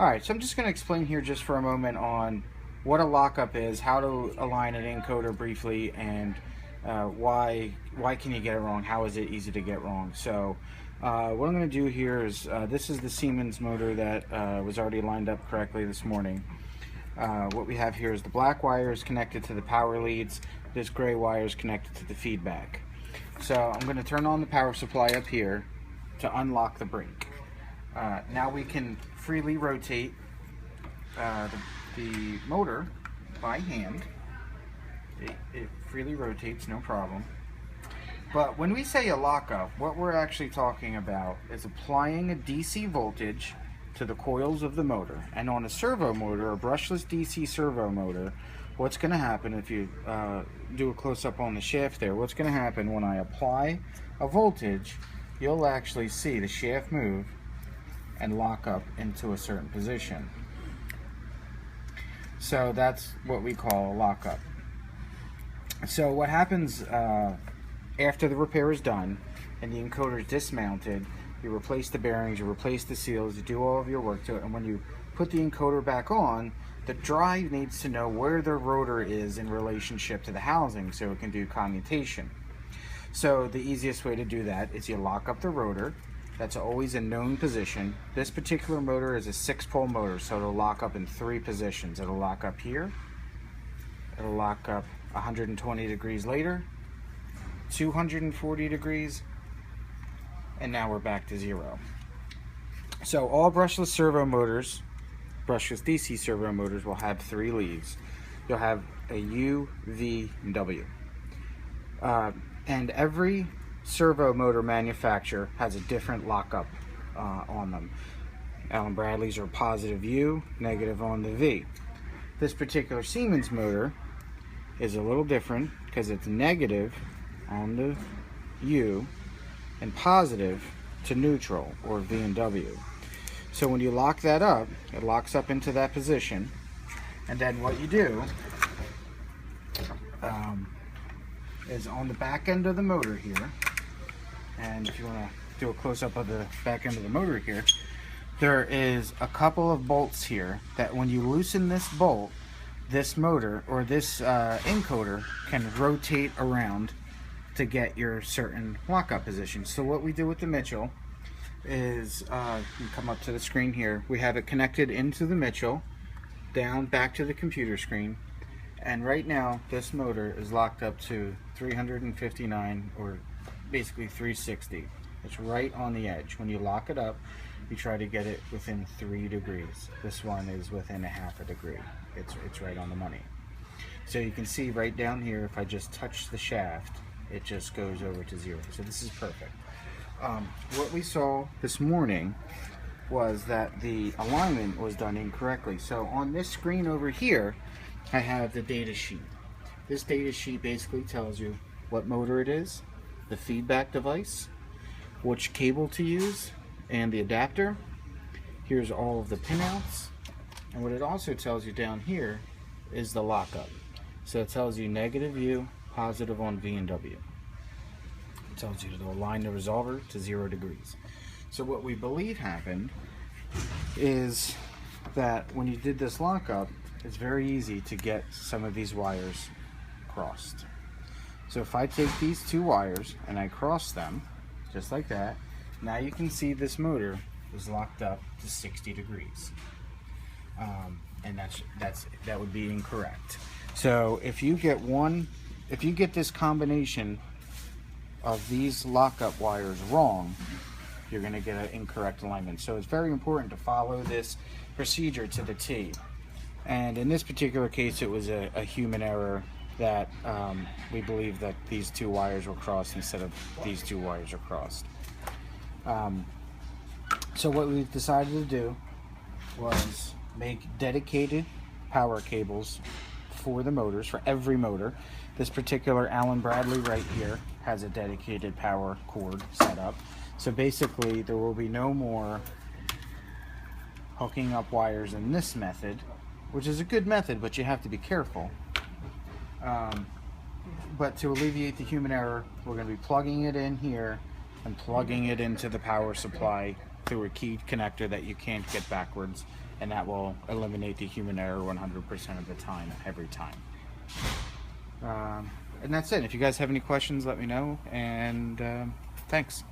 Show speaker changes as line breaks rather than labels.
Alright, so I'm just going to explain here just for a moment on what a lockup is, how to align an encoder briefly, and why can you get it wrong, how is it easy to get wrong. So what I'm going to do here is, this is the Siemens motor that was already lined up correctly this morning. What we have here is the black wire is connected to the power leads, this gray wire is connected to the feedback. So I'm going to turn on the power supply up here to unlock the brake. Now we can freely rotate the motor by hand. It freely rotates, no problem. But when we say a lockup, what we're actually talking about is applying a DC voltage to the coils of the motor. And on a servo motor, a brushless DC servo motor, what's going to happen if you do a close-up on the shaft there, what's going to happen when I apply a voltage, you'll actually see the shaft move and lock up into a certain position. So that's what we call a lockup. So what happens after the repair is done and the encoder is dismounted, you replace the bearings, you replace the seals, you do all of your work to it, and when you put the encoder back on, the drive needs to know where the rotor is in relationship to the housing so it can do commutation. So the easiest way to do that is you lock up the rotor. That's always a known position. This particular motor is a 6-pole motor, so it'll lock up in 3 positions. It'll lock up here, it'll lock up 120 degrees later, 240 degrees, and now we're back to 0. So all brushless servo motors, brushless DC servo motors, will have 3 leads. You'll have a U, V, and W. And every servo motor manufacturer has a different lockup on them. Allen Bradley's are positive U, negative on the V. This particular Siemens motor is a little different because it's negative on the U and positive to neutral, or V and W. So when you lock that up, it locks up into that position, and then what you do is on the back end of the motor here, and if you want to do a close-up of the back end of the motor here, there is a couple of bolts here that when you loosen this bolt, this motor or this encoder can rotate around to get your certain lockup position. So what we do with the Mitchell is, you come up to the screen here, we have it connected into the Mitchell, down back to the computer screen, and right now this motor is locked up to 359, or basically 360. It's right on the edge. When you lock it up, you try to get it within 3 degrees. This one is within 1/2 degree. It's right on the money. So you can see right down here, if I just touch the shaft, it just goes over to 0. So this is perfect. What we saw this morning was that the alignment was done incorrectly. So on this screen over here, I have the data sheet. This data sheet basically tells you what motor it is, the feedback device, which cable to use, and the adapter. Here's all of the pinouts, and what it also tells you down here is the lockup. So it tells you negative U, positive on V and W. It tells you to align the resolver to 0 degrees. So what we believe happened is that when you did this lockup, it's very easy to get some of these wires crossed. So if I take these 2 wires and I cross them, just like that, now you can see this motor is locked up to 60 degrees. And that would be incorrect. So if you get this combination of these lockup wires wrong, you're going to get an incorrect alignment. So it's very important to follow this procedure to the T. And in this particular case, it was a human error that we believe that these 2 wires were crossed instead of these 2 wires are crossed. So what we've decided to do was make dedicated power cables for the motors, for every motor. This particular Allen Bradley right here has a dedicated power cord set up. So basically there will be no more hooking up wires in this method, which is a good method, but you have to be careful. But to alleviate the human error, we're going to be plugging it in here and plugging it into the power supply through a keyed connector that you can't get backwards, and that will eliminate the human error 100% of the time, every time. And that's it. If you guys have any questions, let me know, and thanks.